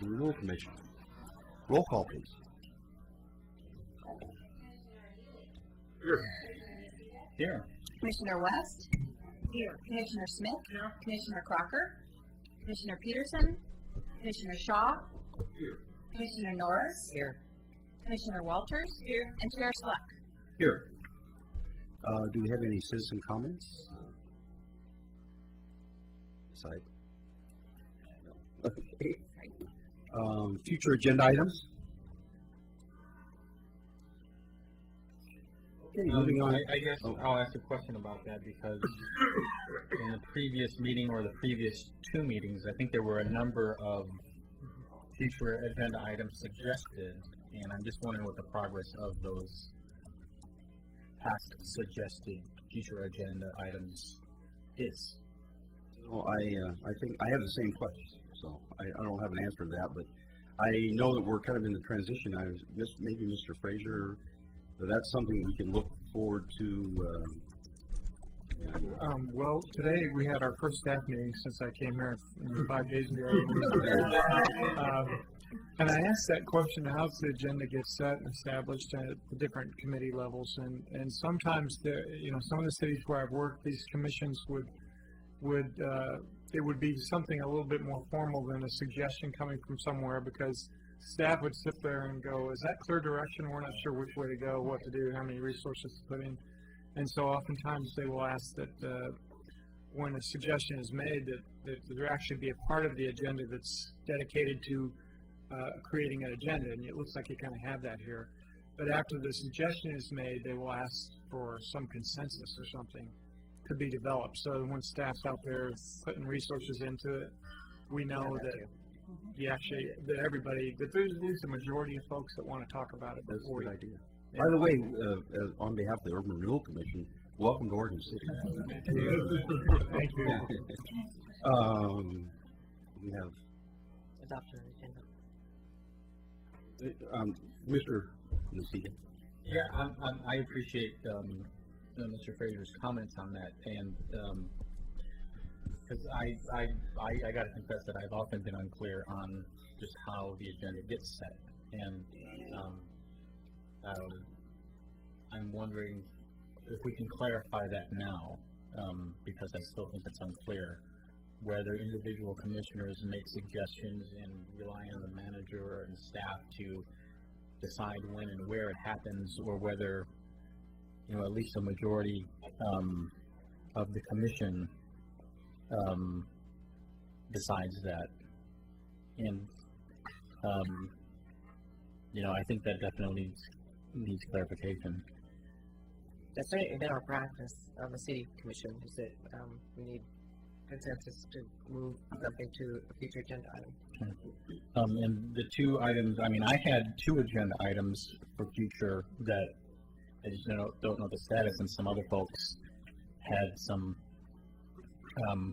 the Renewal Commission. Roll call, please. Here. Commissioner West? Here. Commissioner Smith? Here. Commissioner Crocker? Commissioner Peterson? Commissioner Shaw? Here. Commissioner Norris? Here. Commissioner Walters? Here. And Chair Sluck? Here. Do we have any citizen comments? Side. No. Okay. Future agenda items? Okay, moving on. I guess I'll ask a question about that because in the previous meeting or the previous two meetings, I think there were a number of future agenda items suggested, and I'm just wondering what the progress of those past suggested future agenda items is. Well, I think I have the same question, so I don't have an answer to that, but I know that we're kind of in the transition. I was maybe Mr. Frazier. So that's something we can look forward to. Well, today we had our first staff meeting since I came here 5 days ago. And I asked that question, how does the agenda get set and established at the different committee levels? And sometimes, some of the cities where I've worked, these commissions it would be something a little bit more formal than a suggestion coming from somewhere, because staff would sit there and go, is that clear direction? We're not sure which way to go, what to do, how many resources to put in. And so oftentimes they will ask that when a suggestion is made that there actually be a part of the agenda that's dedicated to creating an agenda, and it looks like you kind of have that here. But after the suggestion is made, they will ask for some consensus or something to be developed. So when staff's out there putting resources into it, we know that there's a majority of folks that want to talk about it. That's a good idea. By the way, on behalf of the Urban Renewal Commission, welcome to Oregon City. Thank you. We have Adoption agenda. Mr. Nacita. Yeah, I appreciate Mr. Frazier's comments on that, and because I got to confess that I've often been unclear on just how the agenda gets set, and I'm wondering if we can clarify that now, because I still think it's unclear whether individual commissioners make suggestions and rely on the manager and staff to decide when and where it happens, or whether at least a majority of the commission decides that. And I think that definitely needs clarification. That's certainly been our practice of the city commission, is that we need consensus to move something to a future agenda item. And the two items, I had two agenda items for future that I just don't know the status, and some other folks had some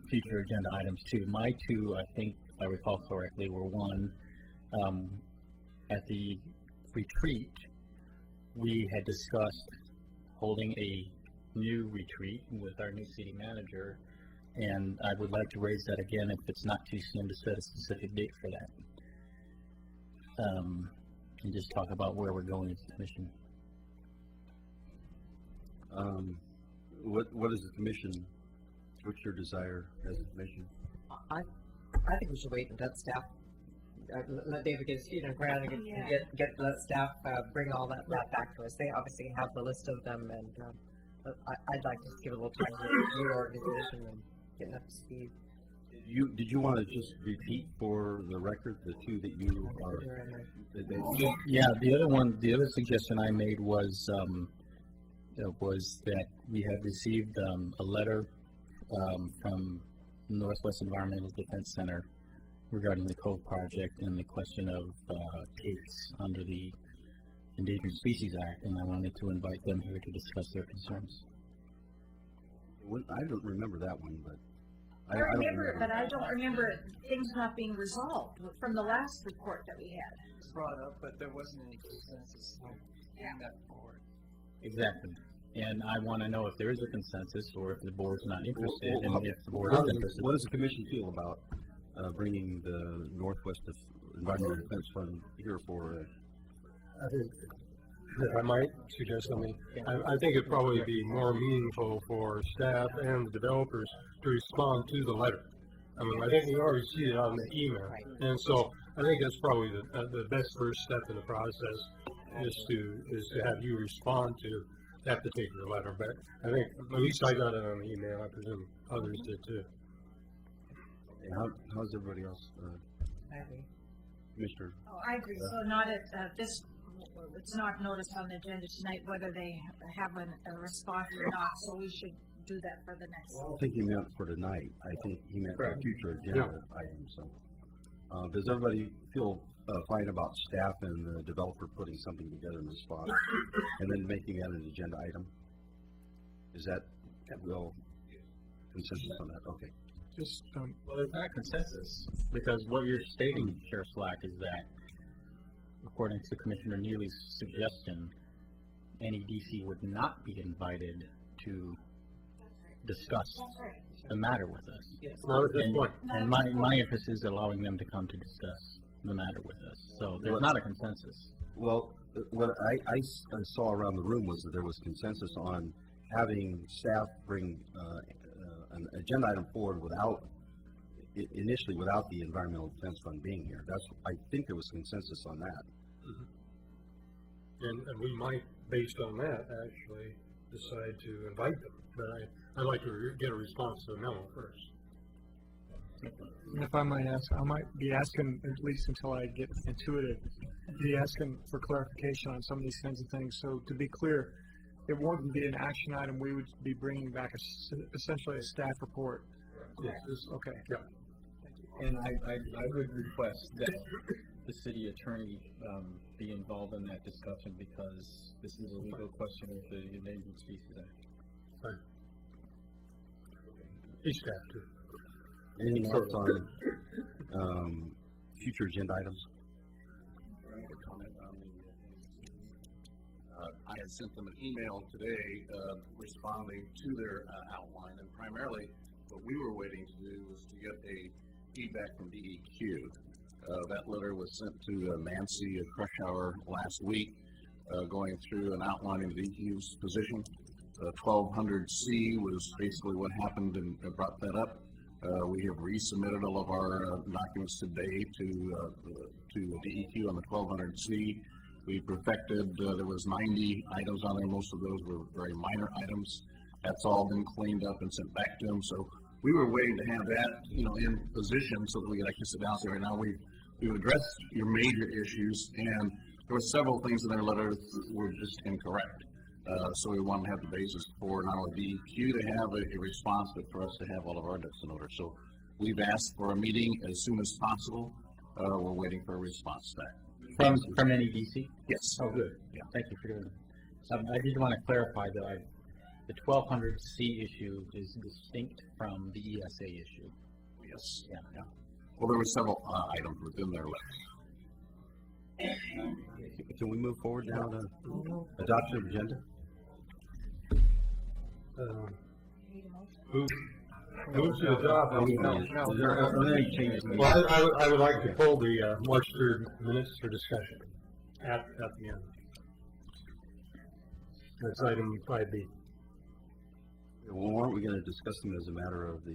future agenda items too. My two, I think, if I recall correctly, were one, at the retreat, we had discussed holding a new retreat with our new city manager, and I would like to raise that again if it's not too soon to set a specific date for that. And just talk about where we're going as a commission. What is the commission? What's your desire as a commission? I think we should wait until staff let David get his feet on the ground and let staff bring all that back to us. They obviously have the list of them, and I'd like to just give a little time to your organization and getting up to speed. Did you want to just repeat for the record the two that you are? Yeah, the other suggestion I made was that we had received a letter from Northwest Environmental Defense Center regarding the Cove project and the question of takes under the Endangered Species Act, and I wanted to invite them here to discuss their concerns. I don't remember that one, but I remember it, but I don't remember things not being resolved from the last report that we had. It was brought up, but there wasn't any consensus on that forward. Exactly. And I want to know if there is a consensus, or if the board's not interested, and if the board is interested. What does the commission feel about bringing the Northwest environmental defense fund here for, I think that I might suggest something. I think it'd probably be more meaningful for staff and the developers to respond to the letter. I mean, I think we already see it on the email, and so I think that's probably the best first step in the process is to have you respond to that particular letter. But I think at least I got it on the email. I presume others did too. how's everybody else? I agree. Commissioner? Oh, I agree. So not at this, it's not noticed on the agenda tonight whether they have a response or not, so we should do that for the next. I don't think he meant for tonight. I think he meant for future agenda items. So, does everybody feel fine about staff and the developer putting something together in the spot and then making that an agenda item? Is that consensus on that? Okay. Just, Well, there's not consensus, because what you're stating, Chair Slack, is that according to Commissioner Neely's suggestion, NEDC would not be invited to discuss the matter with us. Not at this point. And my emphasis is allowing them to come to discuss the matter with us. So there's not a consensus. Well, what I saw around the room was that there was consensus on having staff bring an agenda item forward initially without the Environmental Defense Fund being here. I think there was consensus on that. And we might, based on that, actually decide to invite them. But I'd like to get a response to the memo first. if I might ask, I might be asking, at least until I get intuitive, be asking for clarification on some of these kinds of things. So to be clear, it wouldn't be an action item. We would be bringing back essentially a staff report. Yes. Okay. Yeah. And I would request that the city attorney be involved in that discussion, because this is a legal question with the Endangered Species Act. Fine. Each staff too. Anything else on future agenda items? I had sent them an email today responding to their outline, and primarily what we were waiting to do was to get a feedback from DEQ. That letter was sent to Nancy Krushauer last week, going through and outlining DEQ's position. 1200C was basically what happened, and brought that up. We have resubmitted all of our documents today to DEQ on the 1200C. We perfected, there was 90 items on there. Most of those were very minor items. That's all been cleaned up and sent back to them. So we were waiting to have that, in position so that we could actually sit down and say, right now we've addressed your major issues, and there were several things in their letter that were just incorrect. So we wanted to have the basis for not only DEQ to have a response, but for us to have all of our ducks in order. So we've asked for a meeting as soon as possible. We're waiting for a response back. From NEDC? Yes. Oh, good. Yeah. Thank you for doing that. I did want to clarify that the 1200C issue is distinct from the ESA issue. Yes. Yeah. Well, there were several items within their list. Can we move forward now to adoption of agenda? Move to adopt. Are any changes? Well, I would like to pull the March 3rd minutes for discussion at the end. That's item 5B. Well, aren't we going to discuss them as a matter of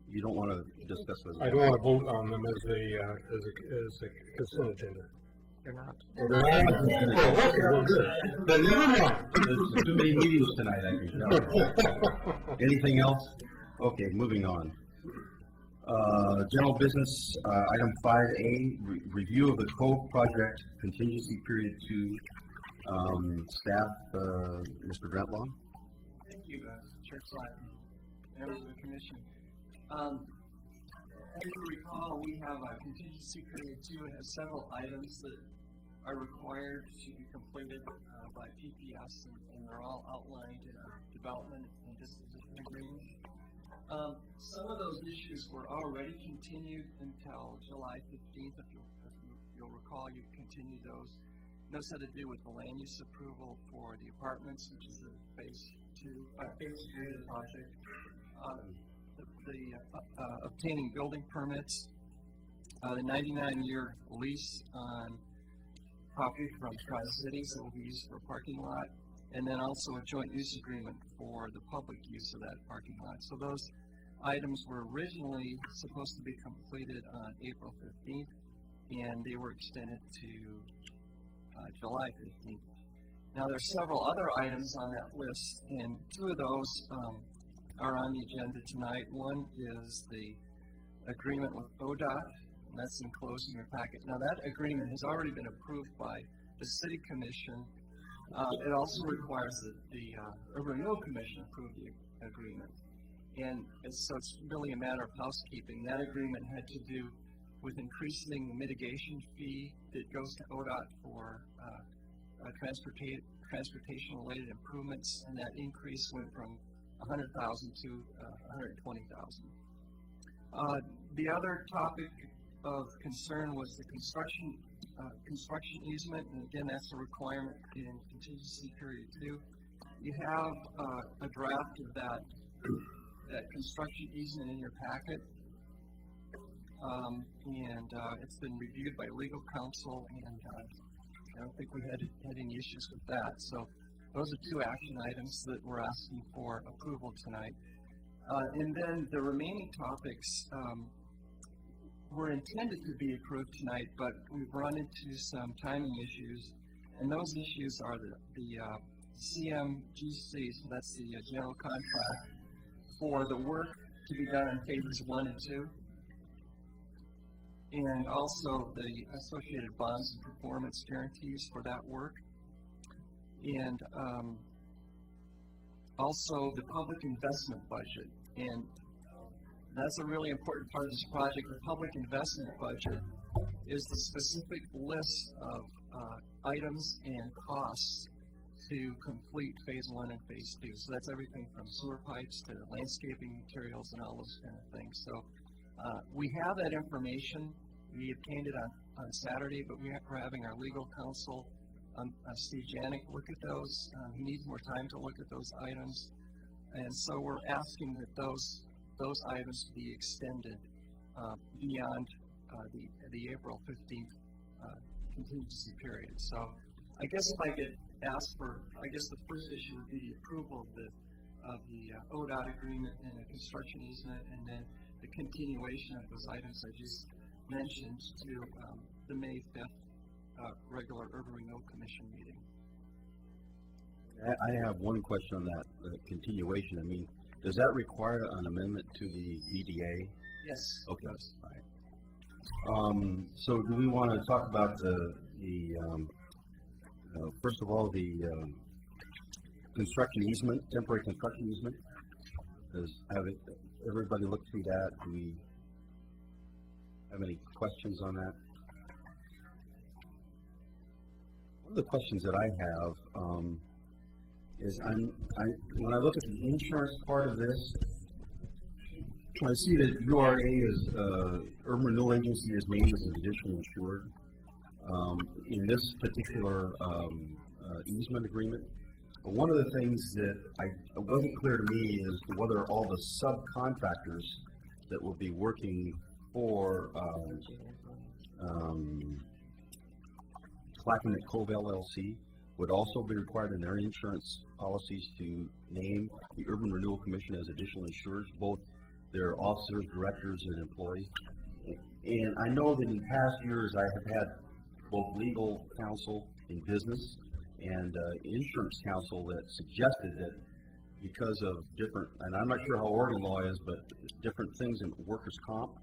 you don't want to discuss them as I don't want to vote on them as a consent agenda. They're not. Well, good. Then never mind. There's too many meetings tonight, I think. No. Anything else? Okay, moving on. General business, item 5A, review of the Cove project contingency period 2. Staff, Mr. Brentlaw. Thank you, Chair Slack, members of the commission. As you recall, we have a contingency period 2. It has several items that are required to be completed by PPS, and they're all outlined in our development and disposition agreement. Some of those issues were already continued until July 15th. If you'll recall, you continued those. Those had to do with the land use approval for the apartments, which is the phase 3 of the project. Obtaining building permits the 99-year lease on property from Tri-Cities that will be used for a parking lot, and then also a joint use agreement for the public use of that parking lot. So those items were originally supposed to be completed on April 15th, and they were extended to July 15th. Now, there's several other items on that list, and two of those are on the agenda tonight. One is the agreement with ODOT, and that's enclosed in your packet. Now, that agreement has already been approved by the City Commission. It also requires that the Renewal Commission approve the agreement. And so it's really a matter of housekeeping. That agreement had to do with increasing the mitigation fee that goes to ODOT for transportation-related improvements, and that increase went from $100,000 to $120,000. The other topic of concern was the construction easement, and again, that's a requirement in contingency period 2. You have a draft of that construction easement in your packet, and it's been reviewed by legal counsel, and I don't think we had any issues with that. So those are two action items that we're asking for approval tonight. And then the remaining topics were intended to be approved tonight, but we've run into some timing issues, and those issues are the CMGC, so that's the general contract for the work to be done in phases 1 and 2, and also the associated bonds and performance guarantees for that work, and also the public investment budget. And that's a really important part of this project. The public investment budget is the specific list of items and costs to complete phase 1 and phase 2. So that's everything from sewer pipes to landscaping materials and all those kind of things. So we have that information. We obtained it on Saturday, but we're having our legal counsel, Steve Janik, look at those. He needs more time to look at those items. And so we're asking that those items be extended beyond the April 15th contingency period. So I guess if I could ask for, I guess the first issue would be the approval of the ODOT agreement and the construction easement, and then the continuation of those items I just mentioned to the May 5th regular Urban Renewal Commission meeting. I have one question on that continuation. I mean, does that require an amendment to the EDA? Yes. Okay. All right. So do we want to talk about the first of all, the construction easement, temporary construction easement? Have everybody looked through that? Do we have any questions on that? One of the questions that I have is when I look at the insurance part of this, I see that URA is Urban Renewal Agency is named as an additional insured in this particular easement agreement. But one of the things that wasn't clear to me is whether all the subcontractors that will be working for Clackamas Cove LLC would also be required in their insurance policies to name the Urban Renewal Commission as additional insurers, both their officers, directors, and employees. And I know that in past years I have had both legal counsel in business and insurance counsel that suggested that because of different, and I'm not sure how Oregon law is, but different things in workers' comp,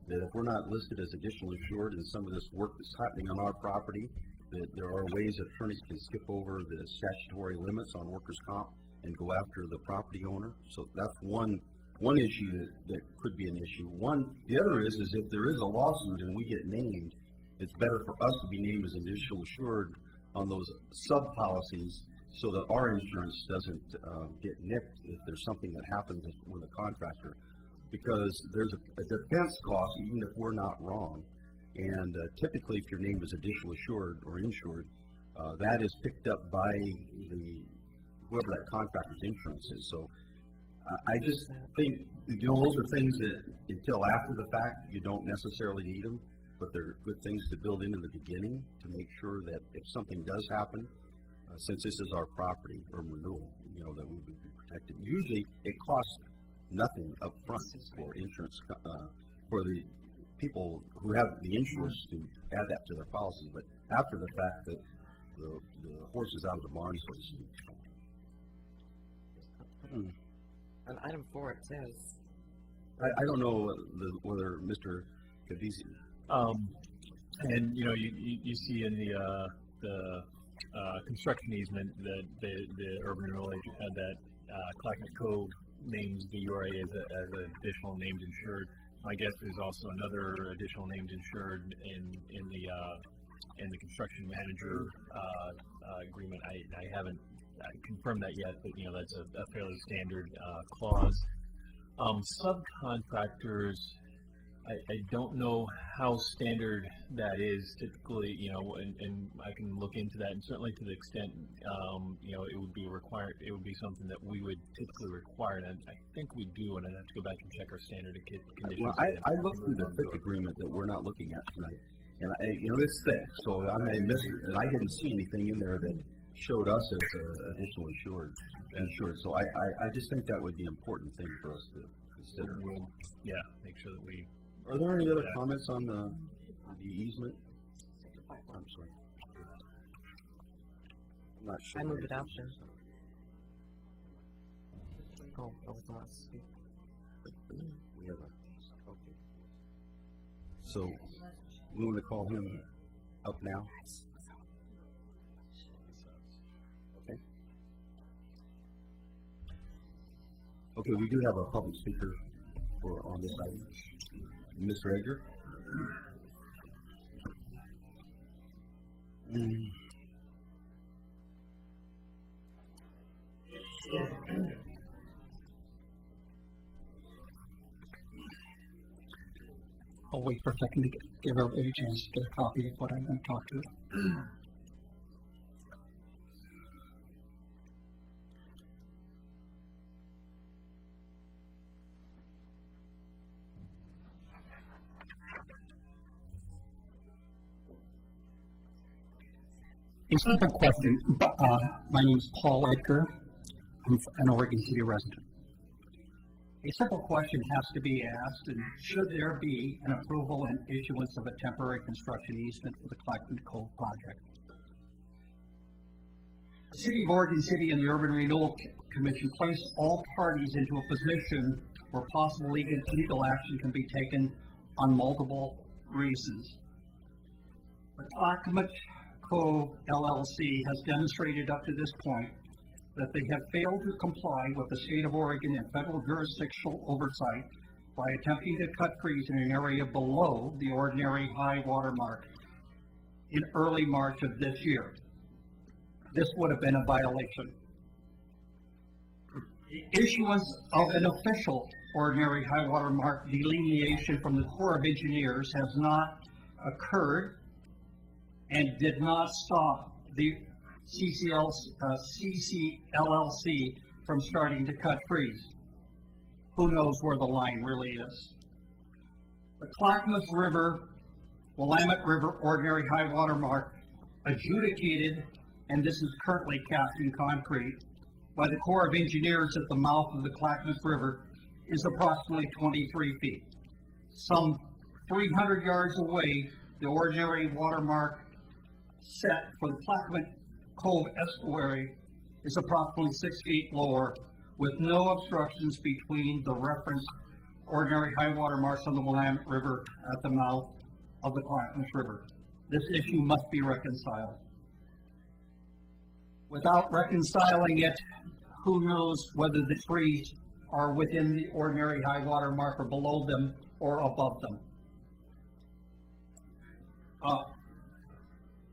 that if we're not listed as additional insured in some of this work that's happening on our property, that there are ways that attorneys can skip over the statutory limits on workers' comp and go after the property owner. So that's one issue that could be an issue. The other is if there is a lawsuit and we get named, it's better for us to be named as additional insured on those sub-policies so that our insurance doesn't get nicked if there's something that happens with a contractor. Because there's a defense cost even if we're not wrong. And typically if your name is additional assured or insured, that is picked up by whoever that contractor's insurance is. So I just think those are things that until after the fact you don't necessarily need them. but they're good things to build into the beginning to make sure that if something does happen, since this is our property or renewal, that we would be protected. Usually, it costs nothing up front for insurance, for the people who have the insurance to add that to their policy, but after the fact that the horse is out of the barn, so to speak. On item 4, it says. I don't know whether Mr. Cavisi. And you see in the construction easement that the urban renewal agent had that Clackamas Cove names the URA as an additional named insured. My guess there's also another additional named insured in the construction manager agreement. I haven't confirmed that yet, but that's a fairly standard clause. Subcontractors, I don't know how standard that is typically, and I can look into that, and certainly to the extent, it would be required, it would be something that we would typically require, and I think we do, and I'd have to go back and check our standard conditions. Well, I looked through the thick agreement that we're not looking at tonight, and it's thick, so I missed it, and I didn't see anything in there that showed us as additional insured. So I just think that would be an important thing for us to consider. We'll, make sure that we. Are there any other comments on the easement? I'm sorry. I'm not sure. I move adoption. Oh, that was the last. We have okay. So, we want to call him up now? Okay. Okay, we do have a public speaker on this item. Mr. Edgar? I'll wait for a second to give everybody a chance to get a copy of what I'm going to talk to. A simple question. My name is Paul Edgar. I'm an Oregon City resident. A simple question has to be asked, and should there be an approval and issuance of a temporary construction easement for the Clackamas Cove project? The City of Oregon City and the Urban Renewal Commission place all parties into a position where possible legal action can be taken on multiple reasons. The Clackamas Cove LLC has demonstrated up to this point that they have failed to comply with the state of Oregon and federal jurisdictional oversight by attempting to cut trees in an area below the ordinary high water mark in early March of this year. This would have been a violation. The issuance of an official ordinary high water mark delineation from the Corps of Engineers has not occurred and did not stop the CCLLC from starting to cut trees. Who knows where the line really is? The Clackamas River, Willamette River ordinary high water mark adjudicated, and this is currently cast in concrete, by the Corps of Engineers at the mouth of the Clackamas River is approximately 23 feet. Some 300 yards away, the ordinary water mark set for the Clackamas Cove estuary is approximately 6 feet lower, with no obstructions between the reference ordinary high water marks on the Willamette River at the mouth of the Clackamas River. This issue must be reconciled. Without reconciling it, who knows whether the trees are within the ordinary high water mark or below them or above them.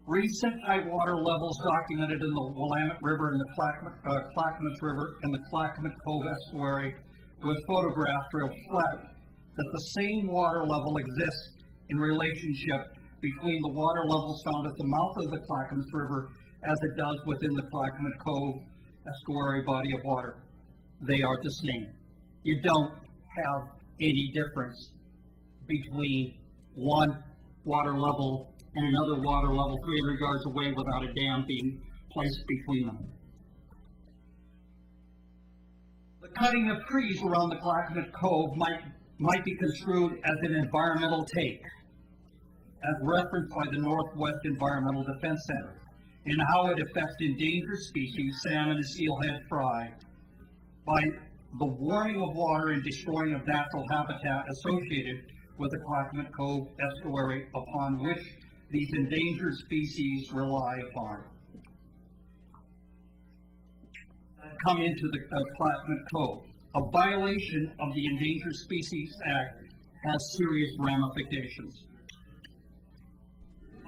Recent high water levels documented in the Willamette River and the Clackamas River and the Clackamas Cove estuary with photographs reflect that the same water level exists in relationship between the water levels found at the mouth of the Clackamas River as it does within the Clackamas Cove estuary body of water. They are the same. You don't have any difference between one water level and another water level 300 yards away without a dam being placed between them. The cutting of trees around the Clackamas Cove might be construed as an environmental take, as referenced by the Northwest Environmental Defense Center, and how it affects endangered species, salmon and steelhead fry, by the warming of water and destroying of natural habitat associated with the Clackamas Cove estuary upon which these endangered species rely upon. Come into the Clackamas Cove. A violation of the Endangered Species Act has serious ramifications.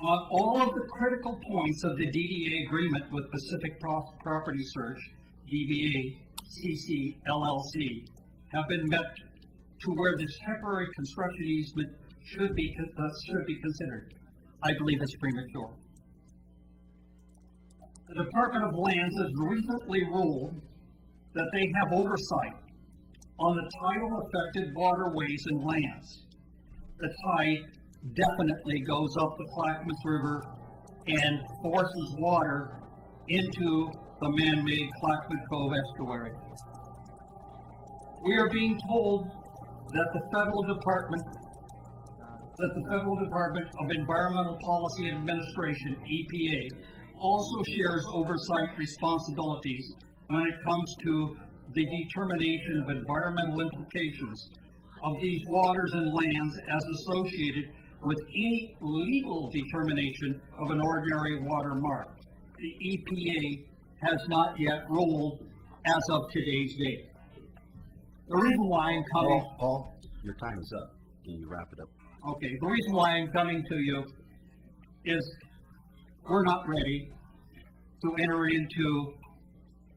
On all of the critical points of the DDA agreement with Pacific Property Search, DBA, CC, LLC, have been met to where this temporary construction easement should be considered. I believe it's premature. The Department of Lands has recently ruled that they have oversight on the tidal-affected waterways and lands. The tide definitely goes up the Clackamas River and forces water into the man-made Clackamas Cove estuary. We are being told that the Federal Department of Environmental Policy and Administration, EPA, also shares oversight responsibilities when it comes to the determination of environmental implications of these waters and lands as associated with any legal determination of an ordinary water mark. The EPA has not yet ruled as of today's date. The reason why I'm coming... Paul, your time is up. Can you wrap it up? Okay, the reason why I'm coming to you is we're not ready to enter into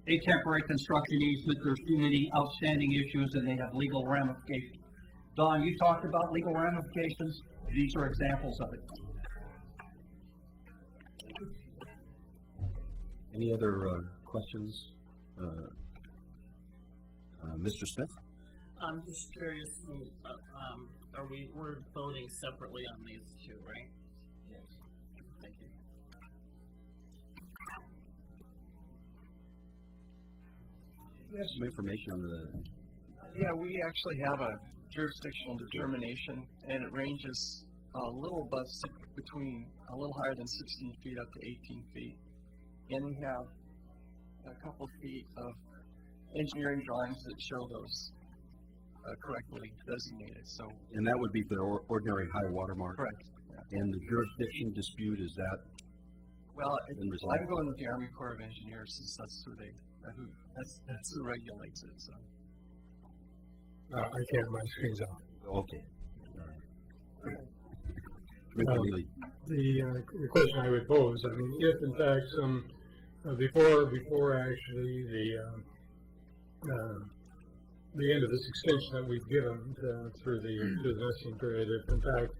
a temporary construction easement. There's too many outstanding issues and they have legal ramifications. Don, you talked about legal ramifications. These are examples of it. Any other questions? Mr. Smith? I'm just curious, we're voting separately on these two, right? Yes. Thank you. You have some information on the... Yeah, we actually have a jurisdictional determination, and it ranges a little above, between a little higher than 16 feet up to 18 feet. And we have a couple feet of engineering drawings that show those correctly designated. So, and that would be for the ordinary high water mark? Correct. Yeah. And the jurisdiction dispute, is that? Well, I'm going with the Army Corps of Engineers, since that's that's who regulates it. So. I can't, my screen's off. Okay. The question I would pose, I mean, if in fact some, before actually the end of this extension that we've given through the vesting period, if in fact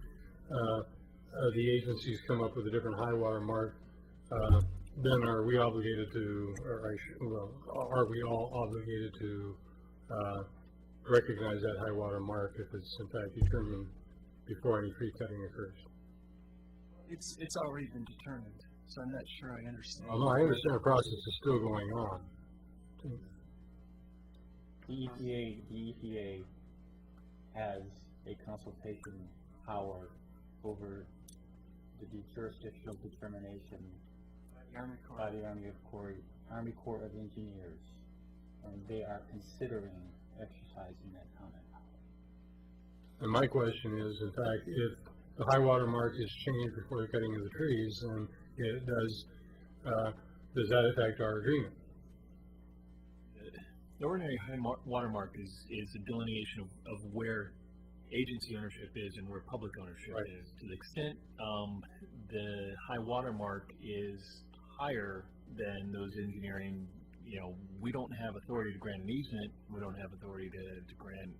the agencies come up with a different high water mark, then are we obligated to, are we all obligated to recognize that high water mark if it's in fact determined before any tree cutting occurs? It's already been determined, so I'm not sure I understand. Well, no, I understand the process is still going on. The EPA has a consultation power over the jurisdictional determination by the Army Corps of Engineers, and they are considering exercising that comment power. And my question is, in fact, if the high water mark is changed before the cutting of the trees, then it does that affect our agreement? The ordinary high watermark is a delineation of where agency ownership is and where public ownership is. To the extent the high watermark is higher than those engineering, we don't have authority to grant an easement. We don't have authority to grant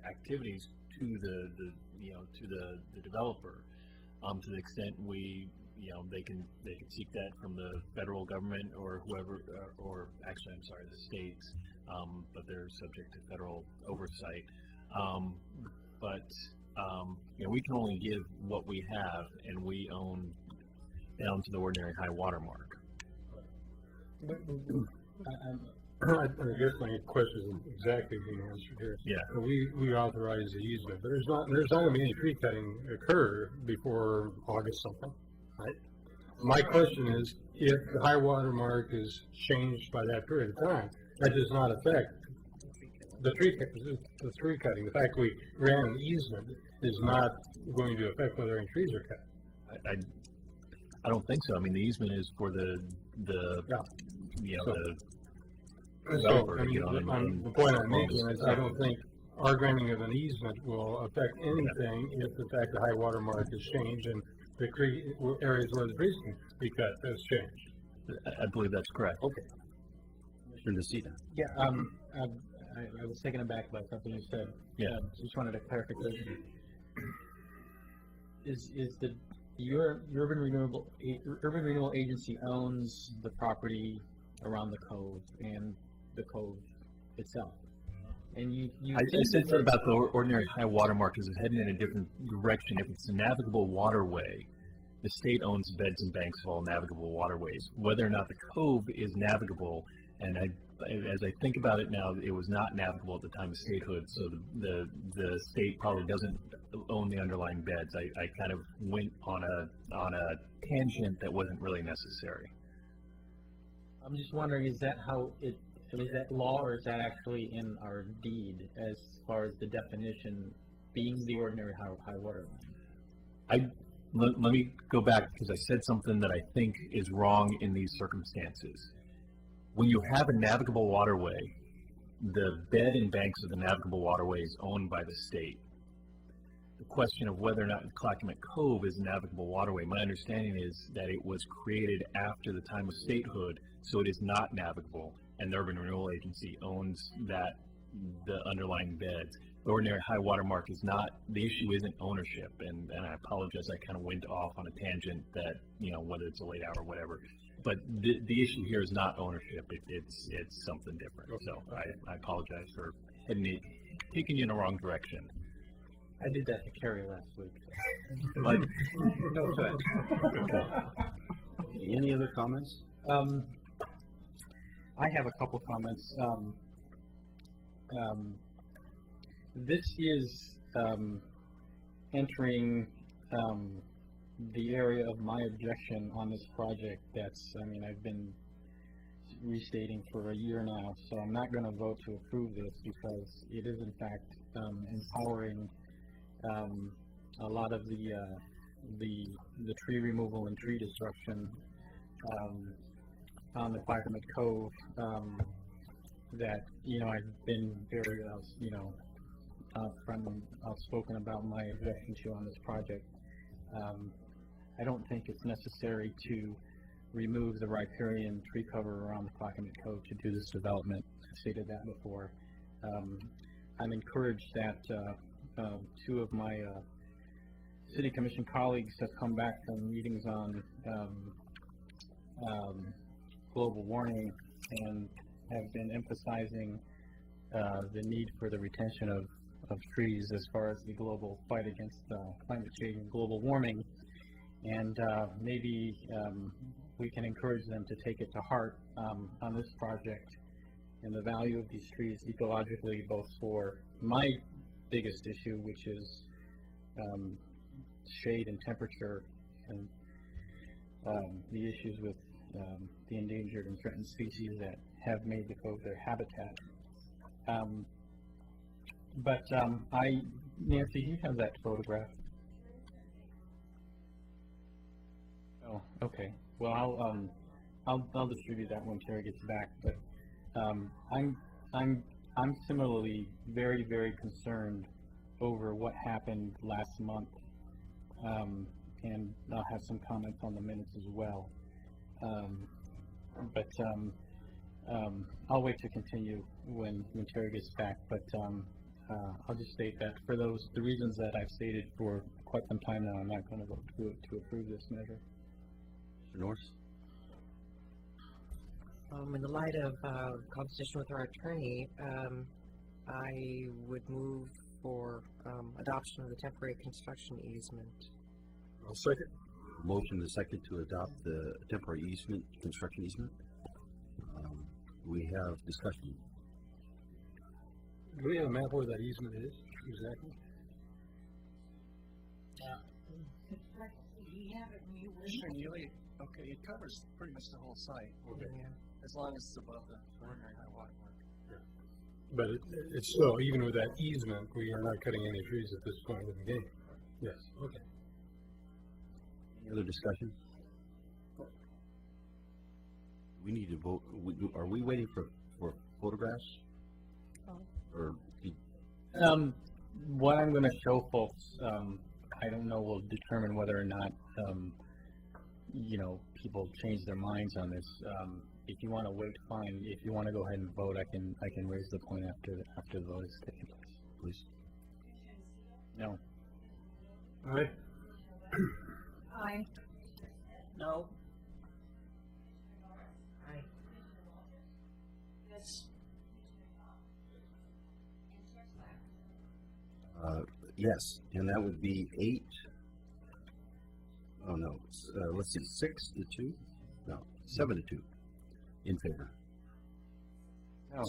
activities to the developer. To the extent they can seek that from the federal government or whoever, or actually, I'm sorry, the states. But they're subject to federal oversight. But we can only give what we have, and we own down to the ordinary high water mark. I guess my question isn't exactly being answered here. Yeah. We authorize the easement, but there's not going to be any tree cutting occur before August something, right? My question is, if the high water mark is changed by that period of time, that does not affect the tree cutting. The fact we grant an easement is not going to affect whether any trees are cut. I don't think so. I mean, the easement is for the developer to get on. The point I'm making is I don't think our granting of an easement will affect anything if in fact the high water mark is changed and the areas where the trees can be cut has changed. I believe that's correct. Okay. Mr. Nacita. Yeah, I was taken aback by something you said. Yeah. Just wanted a clarification. Is your urban renewal agency owns the property around the cove and the cove itself? And you I said something about the ordinary high water mark is heading in a different direction. If it's a navigable waterway, the state owns beds and banks of all navigable waterways. Whether or not the cove is navigable, and as I think about it now, it was not navigable at the time of statehood, so the state probably doesn't own the underlying beds. I kind of went on a tangent that wasn't really necessary. I'm just wondering, is that law, or is that actually in our deed as far as the definition being the ordinary high water line? Let me go back, because I said something that I think is wrong in these circumstances. When you have a navigable waterway, the bed and banks of the navigable waterway is owned by the state. The question of whether or not Clackamas Cove is a navigable waterway, my understanding is that it was created after the time of statehood, so it is not navigable, and the Urban Renewal Agency owns the underlying beds. The ordinary high water mark is not, the issue isn't ownership, and I apologize, I kind of went off on a tangent that, whether it's a late hour or whatever. But the issue here is not ownership. It's something different. So I apologize for taking you in the wrong direction. I did that to Carrie last week. But, No offense. Okay. Any other comments? I have a couple comments. This is entering the area of my objection on this project. I've been restating for a year now, so I'm not going to vote to approve this because it is in fact empowering a lot of the tree removal and tree destruction on the Clackamas Cove that I've been very upfront and outspoken about my objection to on this project. I don't think it's necessary to remove the riparian tree cover around the Clackamas Cove to do this development. I've stated that before. I'm encouraged that two of my city commission colleagues have come back from meetings on global warming and have been emphasizing the need for the retention of trees as far as the global fight against climate change and global warming. And maybe we can encourage them to take it to heart on this project and the value of these trees ecologically, both for my biggest issue, which is shade and temperature, and the issues with the endangered and threatened species that have made the cove their habitat. Nancy, you have that photograph. Oh, okay. Well, I'll distribute that when Terry gets back. But I'm similarly very, very concerned over what happened last month, and I'll have some comments on the minutes as well. I'll wait to continue when Terry gets back. But I'll just state that for the reasons that I've stated for quite some time now, I'm not going to vote to approve this measure. Mr. Norris? In the light of conversation with our attorney, I would move for adoption of the temporary construction easement. I'll second. Motion and second to adopt the temporary easement, construction easement. We have discussion. Do we have a map where that easement is exactly? Commissioner Neely, okay, it covers pretty much the whole site. Okay. As long as it's above the ordinary high water mark. But it's still, even with that easement, we are not cutting any trees at this point in the game. Yes, okay. Any other discussion? We need to vote. Are we waiting for photographs? Or What I'm going to show folks, I don't know, will determine whether or not, people change their minds on this. If you want to wait, fine. If you want to go ahead and vote, I can raise the point after the vote is taken place. please? No. All right. Aye. No. Yes. Yes, and that would be 8. Oh no, let's see, 6 to 2? No, 7 to 2 in favor.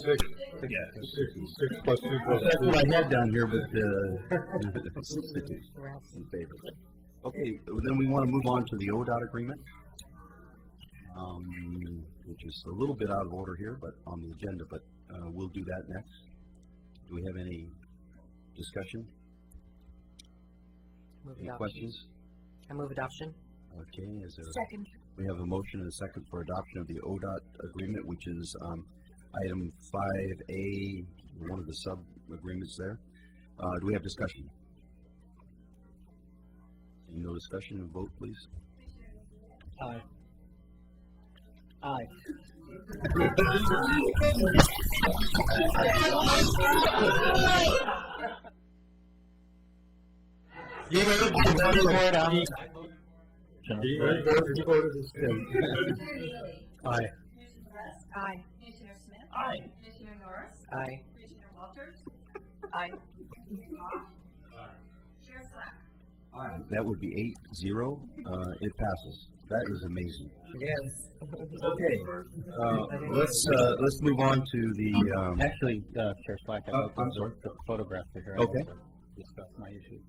Six. Yeah. Six plus 2 plus That's 2. what I had down here, but 6 to 2 in favor. Okay, then we want to move on to the ODOT agreement, which is a little bit out of order here, but on the agenda, but we'll do that next. Do we have any discussion? Any questions? I move adoption. Okay, Second. we have a motion and a second for adoption of the ODOT agreement, which is item 5A, one of the sub-agreements there. Do we have discussion? Seeing no discussion, vote please. Aye. Aye. He voted his thing. Aye. Aye. Commissioner Smith? Aye. Commissioner Norris? Aye. Commissioner Walters? Aye. Chair Slack? That would be 8-0. It passes. That is amazing. Yes. Okay, let's move on to the, Actually, Chair Slack, I'd like I'm to sorry. the photograph for her. Okay. Discuss my issue.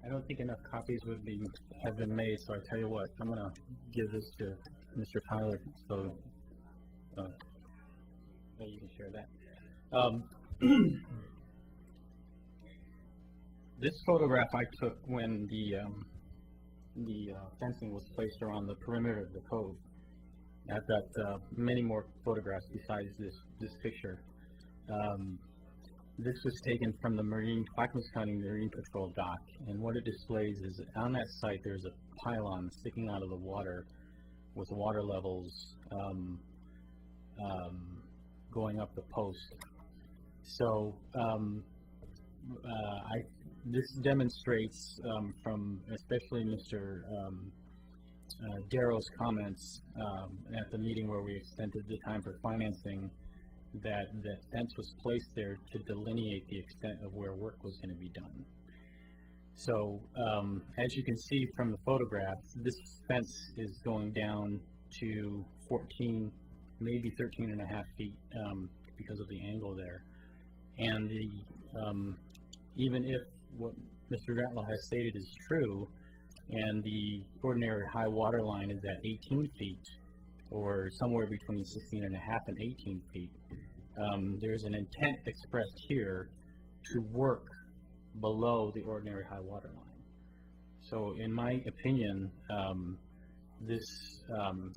I don't think enough copies have been made, so I tell you what, I'm gonna give this to Mr. Tyler, so you can share that. This photograph I took when the fencing was placed around the perimeter of the cove. I've got many more photographs besides this picture. This was taken from the Clackamas County Marine Patrol dock, and what it displays is on that site there's a pylon sticking out of the water with water levels going up the post. So this demonstrates from especially Mr. Darrow's comments at the meeting where we extended the time for financing, that the fence was placed there to delineate the extent of where work was going to be done. So as you can see from the photographs, this fence is going down to 14, maybe 13 and a half feet because of the angle there. And even if what Mr. Ratlow has stated is true, and the ordinary high water line is at 18 feet, or somewhere between 16 and a half and 18 feet, there's an intent expressed here to work below the ordinary high water line. So in my opinion, this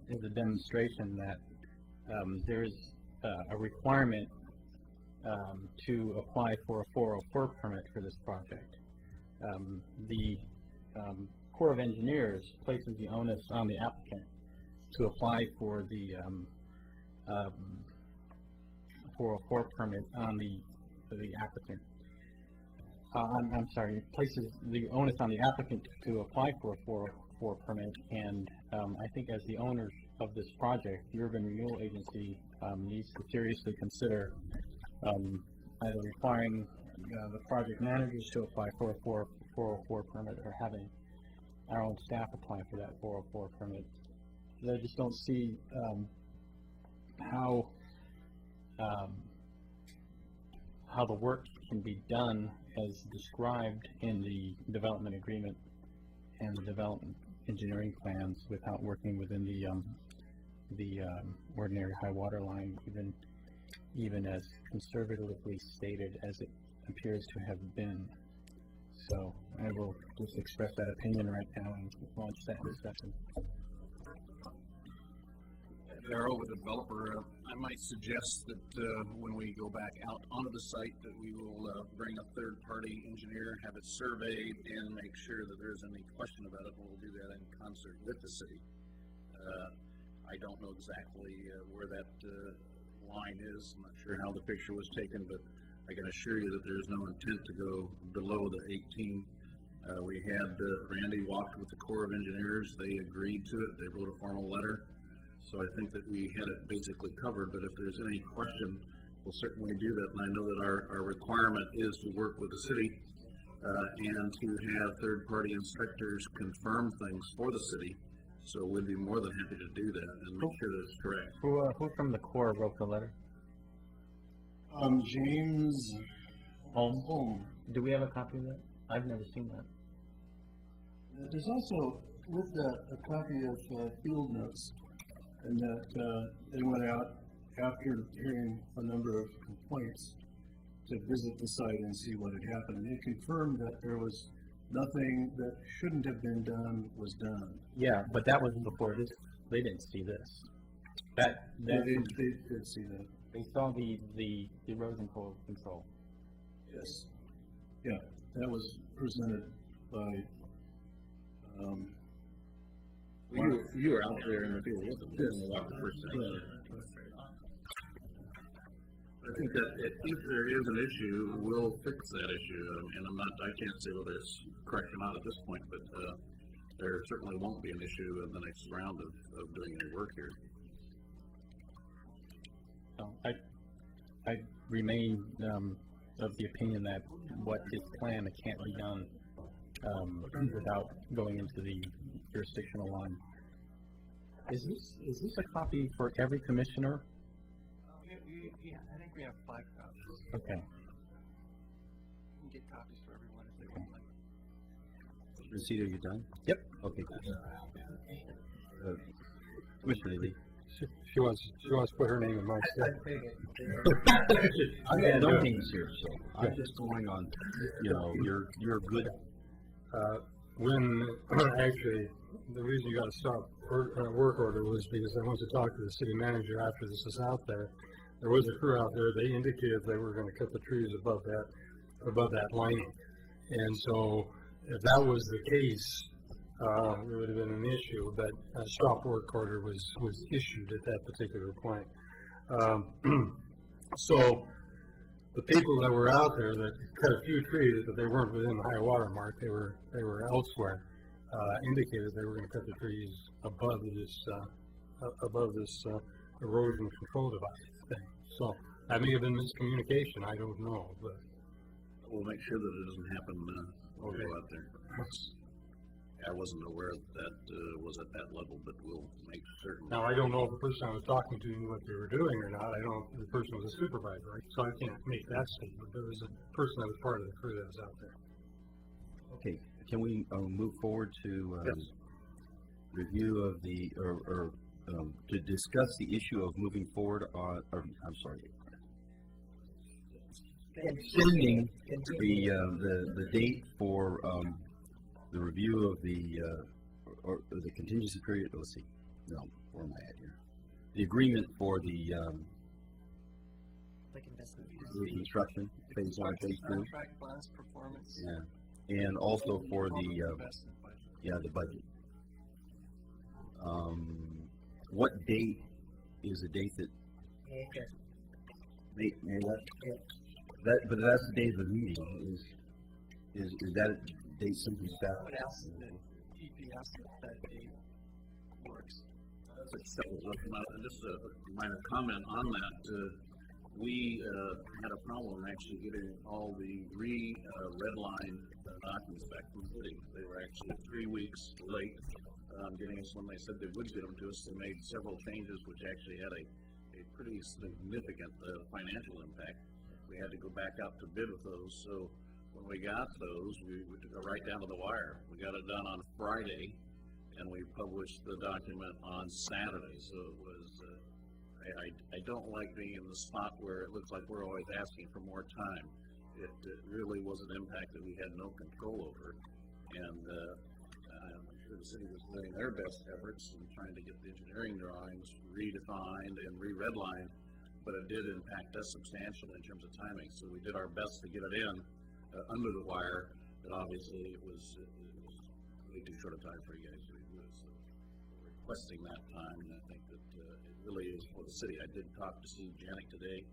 is a demonstration that there's a requirement to apply for a 404 permit for this project. The Corps of Engineers places the onus on the applicant to apply for the 404 permit on the applicant. I'm sorry, places the onus on the applicant to apply for a 404 permit, and I think as the owners of this project, the Urban Renewal Agency needs to seriously consider either requiring the project managers to apply for a 404 permit or having our own staff apply for that 404 permit. I just don't see how the work can be done as described in the development agreement and the development engineering plans without working within the ordinary high water line, even as conservatively stated as it appears to have been. So I will just express that opinion right now and launch that discussion. Darrell, with the developer, I might suggest that when we go back out onto the site that we will bring a third-party engineer, have it surveyed, and make sure that there's any question about it. We'll do that in concert with the city. I don't know exactly where that line is. I'm not sure how the picture was taken, but I can assure you that there's no intent to go below the 18. We had Randy walked with the Corps of Engineers. They agreed to it. They wrote a formal letter. So I think that we had it basically covered, but if there's any question, we'll certainly do that. And I know that our requirement is to work with the city and to have third-party inspectors confirm things for the city. So we'd be more than happy to do that and make sure that it's correct. Who from the Corps wrote the letter? James Holm. Do we have a copy of that? I've never seen that. There's also with that a copy of field notes, and that they went out after hearing a number of complaints to visit the site and see what had happened. They confirmed that there was nothing that shouldn't have been done was done. Yeah, but that was before this. They didn't see this. They did see that. They saw the erosion control. Yes. Yeah, that was presented by. You were out there in the field with them, didn't you? The first thing. I think that if there is an issue, we'll fix that issue. And I can't say whether it's correct or not at this point, but there certainly won't be an issue in the next round of doing any work here. I remain of the opinion that what is planned can't be done without going into the jurisdictional line. Is this a copy for every commissioner? Yeah, I think we have 5 copies. Okay. We can get copies for everyone if they would like. Rosita, are you done? Yep. Okay. Commissioner Lee. She wants to put her name in my stead. I have no things here, so I'm just going on. You're good. When actually the reason you got to stop work order was because I went to talk to the city manager after this was out there. There was a crew out there. They indicated they were going to cut the trees above that lining, and so if that was the case, it would have been an issue. But a stop work order was issued at that particular point. So the people that were out there that cut a few trees, but they weren't within the high water mark, they were elsewhere, indicated they were going to cut the trees above this erosion control device thing. So that may have been miscommunication. I don't know, but we'll make sure that it doesn't happen while we go out there. I wasn't aware that was at that level, but we'll make certain. Now, I don't know if the person I was talking to knew what they were doing or not. I don't know if the person was a supervisor, right? So I can't make that statement. There was a person that was part of the crew that was out there. Okay, can we move forward to review of the, or to discuss the issue of moving forward on, I'm sorry, extending the date for the review of the contingency period. Let's see. No, where am I at here? The agreement for the like investment. reconstruction, phase one, phase two. Contract bonds performance. Yeah, and also for the, Investment budget. yeah, the budget. What date is the date that, but that's the date of the meeting, is that date simply I staff? would ask that TPS that date works. Just a minor comment on that. We had a problem actually getting all the redline documents back from the city. They were actually 3 weeks late getting us when they said they would get them to us. They made several changes which actually had a pretty significant financial impact. We had to go back out to bid with those. So when we got those, we took it right down to the wire. We got it done on Friday, and we published the document on Saturday. So it was, I don't like being in the spot where it looks like we're always asking for more time. It really was an impact that we had no control over. And I'm sure the city was doing their best efforts in trying to get the engineering drawings redefined and re-redlined, but it did impact us substantially in terms of timing. So we did our best to get it in under the wire, but obviously it was way too short a time for you guys to do it. So we're requesting that time, and I think that it really is for the city. I did talk to Steve Janik today.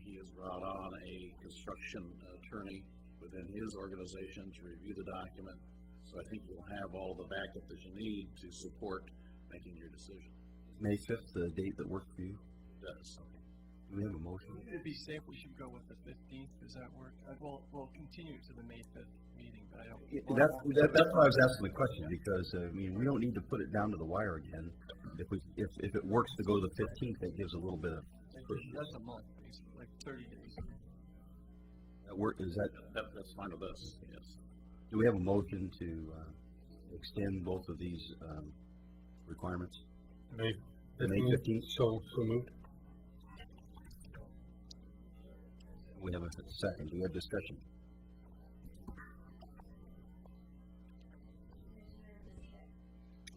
He has brought on a construction attorney within his organization to review the document. So I think you'll have all the backup that you need to support making your decision. May 5th, the date that works for you? It does. Do we have a motion? It'd be safe, we should go with the 15th, does that work? We'll continue to the May 5th meeting, but I don't. That's why I was asking the question, because, I mean, we don't need to put it down to the wire again. If it works to go to the 15th, that gives a little bit of. That's a month, basically, like 30 days. That's fine with us, yes. Do we have a motion to extend both of these requirements? May May 15th? So moved. We have a second. Do we have discussion?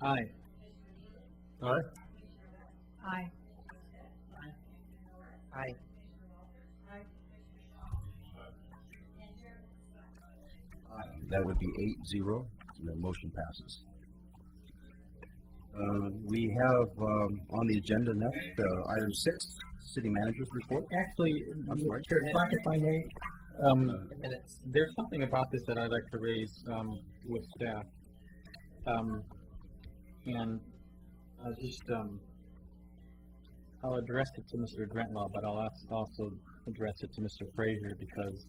Aye. Aye. Aye. Aye. That would be 8-0. The motion passes. We have on the agenda next item 6, city manager's report. Actually, I'm sorry. Clark, if I may, there's something about this that I'd like to raise with staff, and I'll address it to Mr. Grantlaw, but I'll also address it to Mr. Frazier, because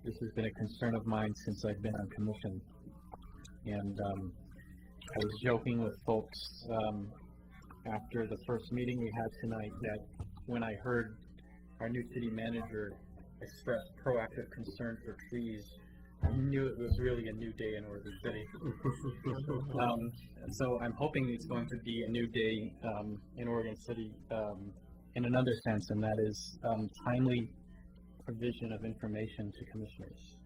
this has been a concern of mine since I've been on commission. And I was joking with folks after the first meeting we had tonight that when I heard our new city manager express proactive concern for trees, I knew it was really a new day in Oregon City. So I'm hoping it's going to be a new day in Oregon City in another sense, and that is timely provision of information to commissioners.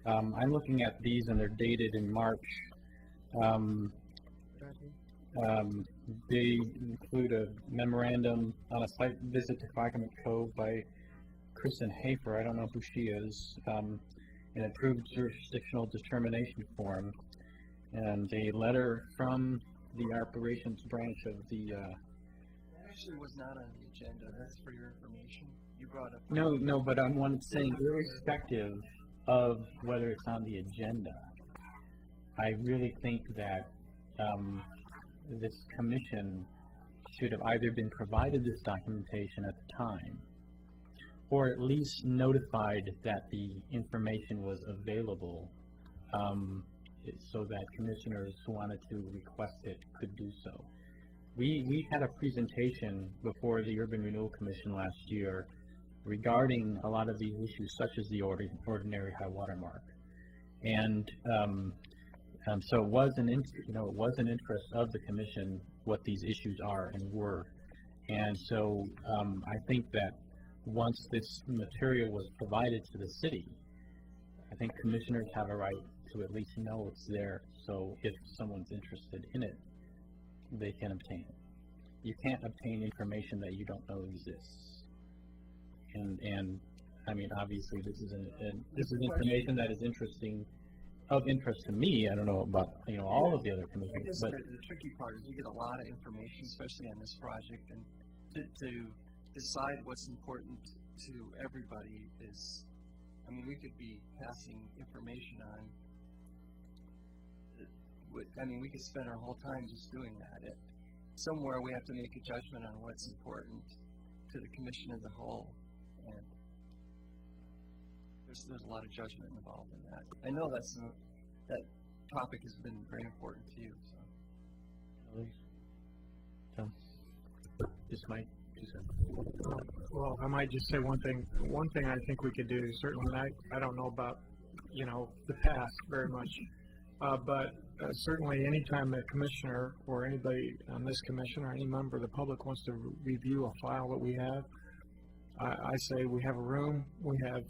I'm looking at these, and they're dated in March. They include a memorandum on a site visit to Clackamas Cove by Kristen Hafer. I don't know who she is. An approved jurisdictional determination form, and a letter from the operations branch of the. Actually, was not on the agenda. That's for your information. You brought up. No, but I'm saying, irrespective of whether it's on the agenda, I really think that this commission should have either been provided this documentation at the time, or at least notified that the information was available, so that commissioners who wanted to request it could do so. We had a presentation before the Urban Renewal Commission last year regarding a lot of these issues, such as the ordinary high water mark, and so it was an interest of the commission what these issues are and were, and so I think that once this material was provided to the city, I think commissioners have a right to at least know it's there. So if someone's interested in it, they can obtain it. You can't obtain information that you don't know exists. And I mean, obviously, this is this is information that is of interest to me. I don't know about all of the other I commissioners, guess but the tricky part is we get a lot of information, especially on this project, and to decide what's important to everybody is, I mean, we could be passing information on. I mean, we could spend our whole time just doing that. Somewhere we have to make a judgment on what's important to the commission as a whole, and there's a lot of judgment involved in that. I know that topic has been very important to you. So, just my 2 cents. Well, I might just say one thing. One thing I think we could do, certainly, and I don't know about, the past very much, but certainly anytime a commissioner or anybody on this commission or any member of the public wants to review a file that we have, I say we have a room, we have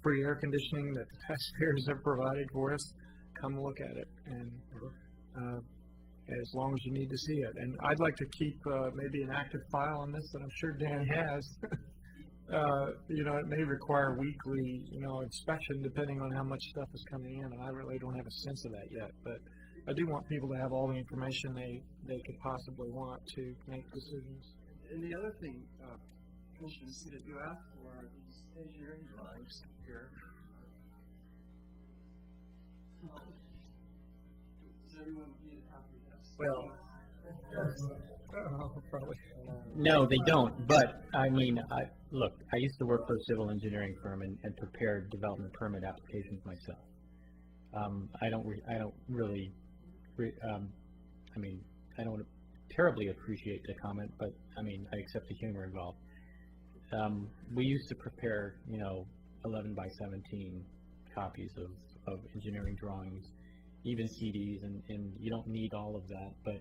free air conditioning that the taxpayers have provided for us. Come look at it, and as long as you need to see it. And I'd like to keep maybe an active file on this, and I'm sure Dan has. It may require weekly, inspection depending on how much stuff is coming in, and I really don't have a sense of that yet. But I do want people to have all the information they could possibly want to make decisions. And the other thing, Commissioner, is that you asked for these engineering drawings here. Does everyone need a copy of this? Well, Probably. No, they don't. But I mean, look, I used to work for a civil engineering firm and prepare development permit applications myself. I don't really. I mean, I don't terribly appreciate the comment, but I mean, I accept the humor involved. We used to prepare, 11 by 17 copies of engineering drawings, even CDs, and you don't need all of that, but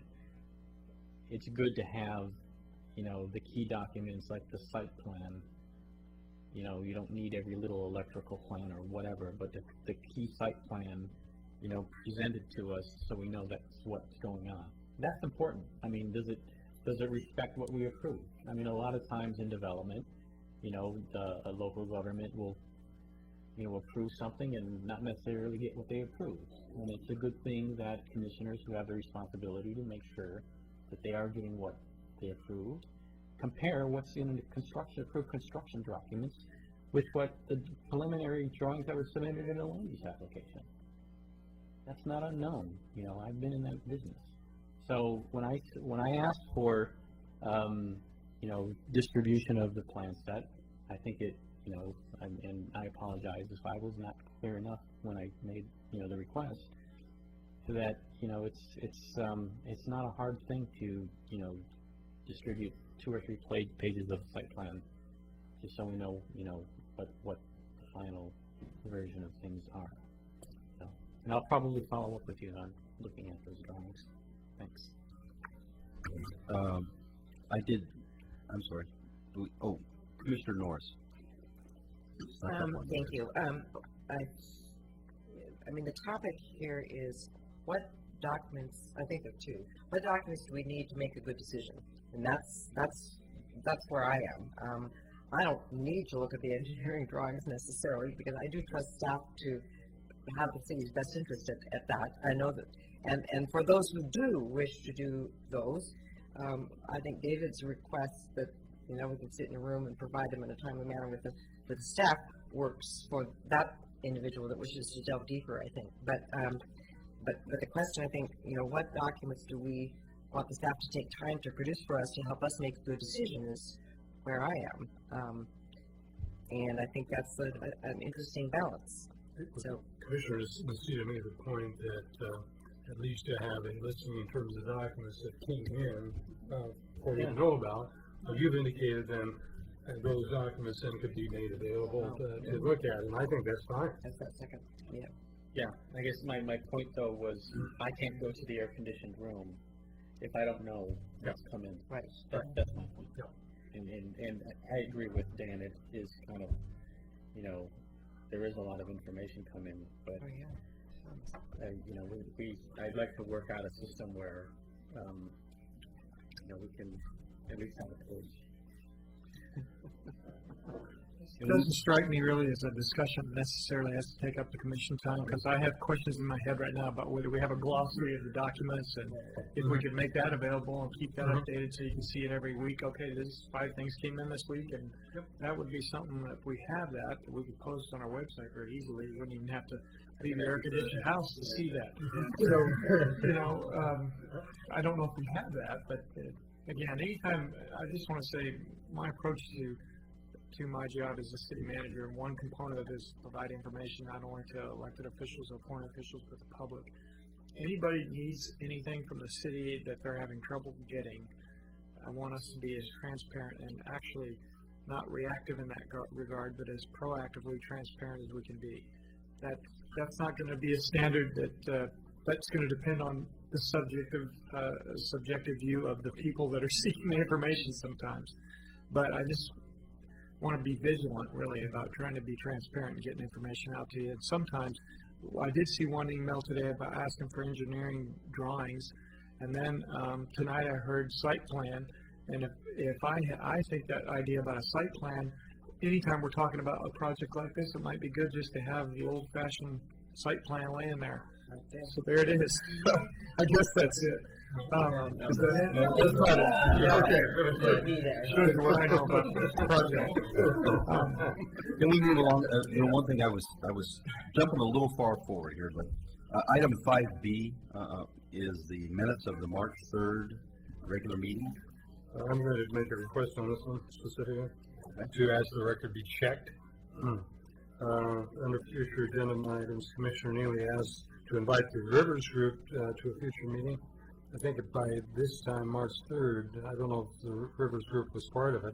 it's good to have, the key documents like the site plan. You don't need every little electrical plan or whatever, but the key site plan, presented to us so we know that's what's going on. That's important. I mean, does it respect what we approve? I mean, a lot of times in development, a local government will, approve something and not necessarily get what they approve. And it's a good thing that commissioners who have the responsibility to make sure that they are getting what they approved, compare what's in the approved construction documents with what the preliminary drawings that were submitted in a land use application. That's not unknown. I've been in that business. So when I asked for, distribution of the plan set, I think it, and I apologize if I was not clear enough when I made, the request, so that, it's not a hard thing to, distribute 2 or 3 pages of site plan, just so we know, what the final version of things are. So, and I'll probably follow up with you on looking at those drawings. Thanks. I'm sorry. Oh, Commissioner Norris. Thank you. I mean, the topic here is what documents, I think there are 2, what documents do we need to make a good decision? And that's where I am. I don't need to look at the engineering drawings necessarily, because I do trust staff to have the city's best interest at that. I know that, and for those who do wish to do those, I think David's request that we can sit in a room and provide them in a timely manner with the staff works for that individual that wishes to delve deeper, I think. But the question, I think, what documents do we want the staff to take time to produce for us to help us make a good decision is where I am. And I think that's an interesting balance. So, Commissioners, Lucia made the point that at least to have a listing in terms of documents that came in for you to know about. You've indicated then those documents then could be made available to look at, and I think that's fine. That's that second. Yeah. Yeah, I guess my point though was I can't go to the air conditioned room if I don't know what's come in. Right. That's my point. Yeah. And I agree with Dan. It is kind of, there is a lot of information coming, but I'd like to work out a system where we can at least have a page. It doesn't strike me really as a discussion that necessarily has to take up the commission time, because I have questions in my head right now about whether we have a glossary of the documents, and if we could make that available and keep that updated so you can see it every week. Okay, this 5 things came in this week, and that would be something that if we have that we could post on our website very easily. You wouldn't even have to leave your air-conditioned house to see that. So, I don't know if we have that, but again, anytime, I just want to say my approach to my job as a city manager, and one component of this is provide information not only to elected officials or appointed officials, but the public. Anybody needs anything from the city that they're having trouble getting, I want us to be as transparent and actually not reactive in that regard, but as proactively transparent as we can be. That's not going to be a standard that's going to depend on the subjective view of the people that are seeking the information sometimes. But I just want to be vigilant, really, about trying to be transparent and getting information out to you. And sometimes, I did see one email today about asking for engineering drawings, and then tonight I heard site plan. And if I think that idea about a site plan, anytime we're talking about a project like this, it might be good just to have the old-fashioned site plan laying there. So there it is. I guess that's it. Is that it? That's not it. Yeah, okay. Shows you what I know about this project. Can we move along? One thing I was jumping a little far forward here, but item 5B is the minutes of the March 3rd regular meeting. I'm ready to make a request on this one specifically, to ask the record be checked. Under future agenda items, Commissioner Neely asked to invite the Rivers Group to a future meeting. I think by this time, March 3rd, I don't know if the Rivers Group was part of it.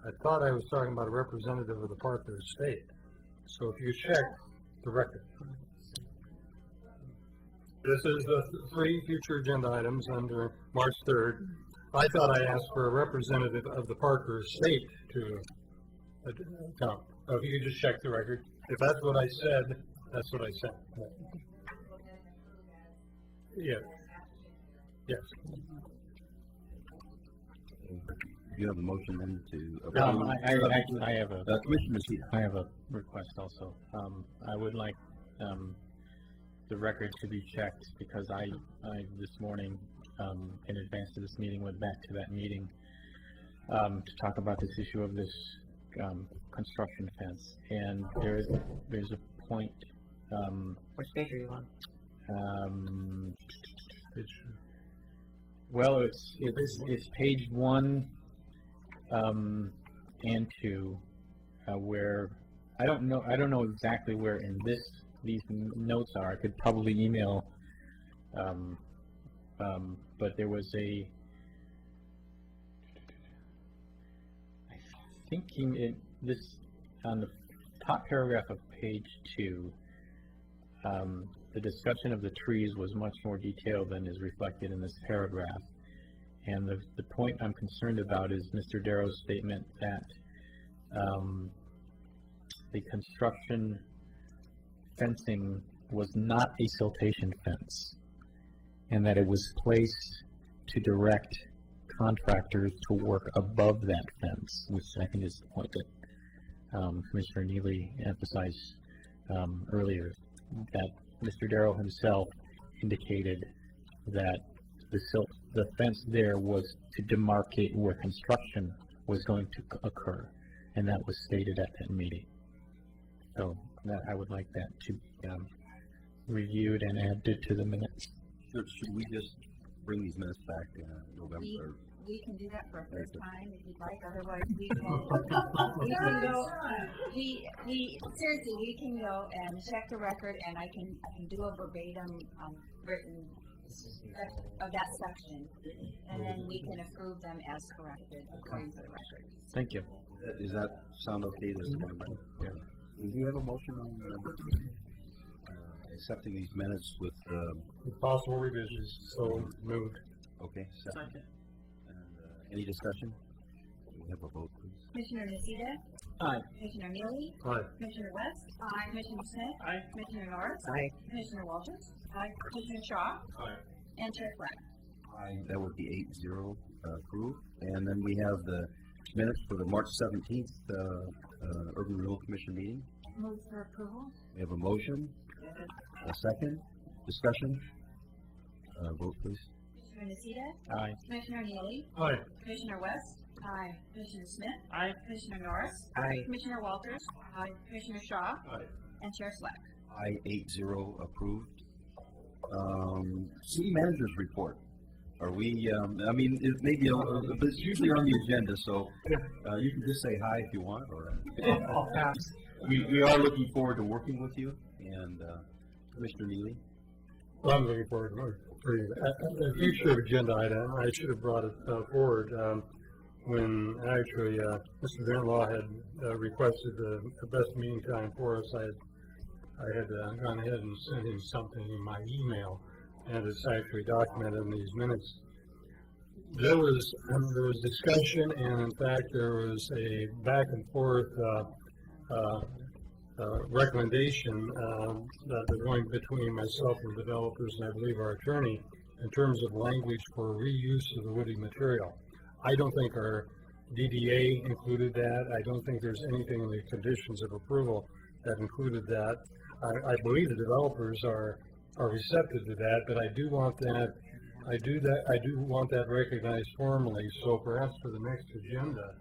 I thought I was talking about a representative of the Parker Estate. So if you check the record. This is the 3 future agenda items under March 3rd. I thought I asked for a representative of the Parker Estate to come. So if you could just check the record. If that's what I said, that's what I said. Yeah. Yes. You have a motion then to. I have a Commissioner I have a request also. I would like the record to be checked, because I this morning in advance of this meeting went back to that meeting to talk about this issue of this construction fence, and there's a point. Which page are you on? Well, it's page 1 and 2, where I don't know exactly where in these notes are. I could probably email, but there was on the top paragraph of page 2. The discussion of the trees was much more detailed than is reflected in this paragraph. And the point I'm concerned about is Mr. Darrow's statement that the construction fencing was not a siltation fence, and that it was placed to direct contractors to work above that fence, which I think is the point that Commissioner Neely emphasized earlier, that Mr. Darrow himself indicated that the fence there was to demarcate where construction was going to occur, and that was stated at that meeting. So I would like that to be reviewed and added to the minutes. Should we just bring these minutes back in November? We can do that for a first time if you'd like. Otherwise, we can go. Seriously, we can go and check the record, and I can do a verbatim written of that section, and then we can approve them as corrected according to the record. Thank you. Does that sound okay? Yeah. Do you have a motion on accepting these minutes with possible revisions? So moved. Okay. Second. Any discussion? We have a vote, please. Commissioner Nocita? Aye. Commissioner Neely? Aye. Commissioner West? Aye. Commissioner Smith? Aye. Commissioner Norris? Aye. Commissioner Walters? Aye. Commissioner Shaw? Aye. And Chair Flack? Aye. That would be 8-0 approved. And then we have the minutes for the March 17th Urban Renewal Commission meeting. Move for approval. We have a motion, a second, discussion. Vote please. Commissioner Nocita? Aye. Commissioner Neely? Aye. Commissioner West? Aye. Commissioner Smith? Aye. Commissioner Norris? Aye. Commissioner Walters? Aye. Commissioner Shaw? Aye. And Chair Slack? I 8-0 approved. City managers report. Are we, I mean, it may be, but it's usually on the agenda, so you can just say hi if you want, or I'll pass. we are looking forward to working with you, and Commissioner Neely. Well, I'm looking forward to it. A future agenda item, I should have brought it forward when actually Mr. Greenlaw had requested the best meeting time for us. I had gone ahead and sent him something in my email, and it's actually documented in these minutes. There was discussion, and in fact there was a back and forth recommendation that was going between myself and developers, and I believe our attorney, in terms of language for reuse of the woody material. I don't think our DDA included that. I don't think there's anything in the conditions of approval that included that. I believe the developers are receptive to that, but I do want that. I do want that recognized formally. So perhaps for the next agenda.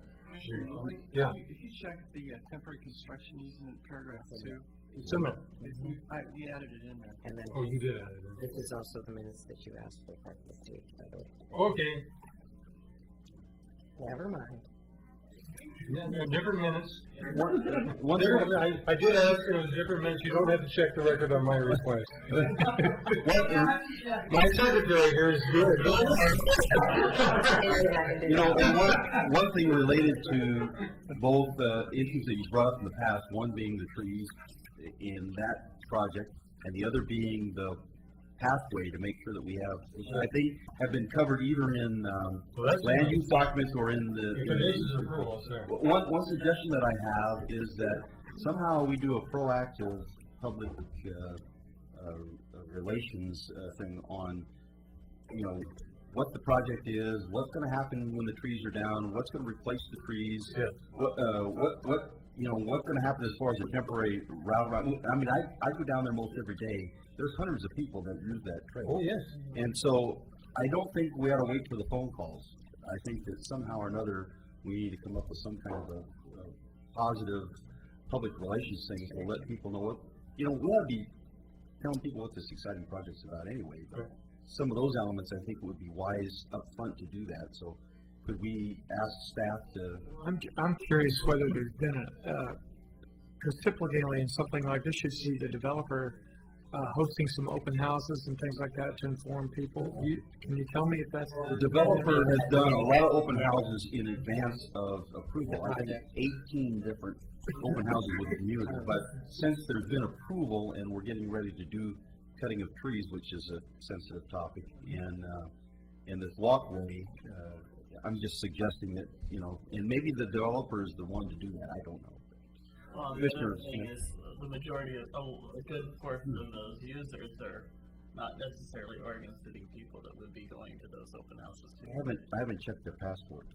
Yeah. If you check the temporary construction easement paragraph 2, It's in there. we added it in there. And then Oh, you did add it in. this is also the minutes that you asked for part of the state, by the way. Okay. Never mind. Different minutes. One I did ask if it was different minutes. You don't have to check the record on my request. My secretary here is good. You know, and one thing related to both issues that you brought up in the past, one being the trees in that project, and the other being the pathway to make sure that we have, which I think have been covered either in land use documents or in the. One suggestion that I have is that somehow we do a proactive public relations thing on, you know, what the project is, what's going to happen when the trees are down, what's going to replace the trees, what you know, what's going to happen as far as a temporary route. I mean, I go down there most every day. There's hundreds of people that use that trail. Oh, yes. And so I don't think we ought to wait for the phone calls. I think that somehow or another we need to come up with some kind of a positive public relations thing to let people know what, you know, we ought to be telling people what this exciting project's about anyway. But some of those elements I think would be wise up front to do that. So could we ask staff to? I'm curious whether there's been because typically in something like this, you see the developer hosting some open houses and things like that to inform people. Can you tell me if that's... The developer has done a lot of open houses in advance of approval. I think 18 different open houses with the community. But since there's been approval and we're getting ready to do cutting of trees, which is a sensitive topic, and in this walkway, I'm just suggesting that, you know, and maybe the developer is the one to do that. I don't know. Well, the other thing is the majority of, a good portion of those users are not necessarily Oregon City people that would be going to those open houses too. I haven't checked their passport.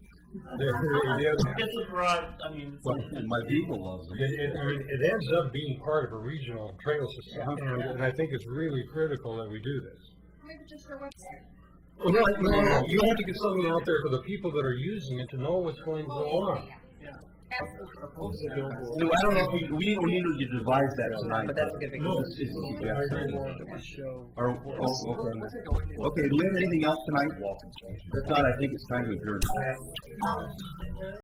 It's a broad, I mean, and my people loves them. It ends up being part of a regional trail system, and I think it's really critical that we do this. Maybe just our website. Well, no, you have to get something out there for the people that are using it to know what's going to go on. No, I don't know if we need to devise that tonight. But that's a good thing. Okay, do we have anything else tonight? If not, I think it's time to adjourn.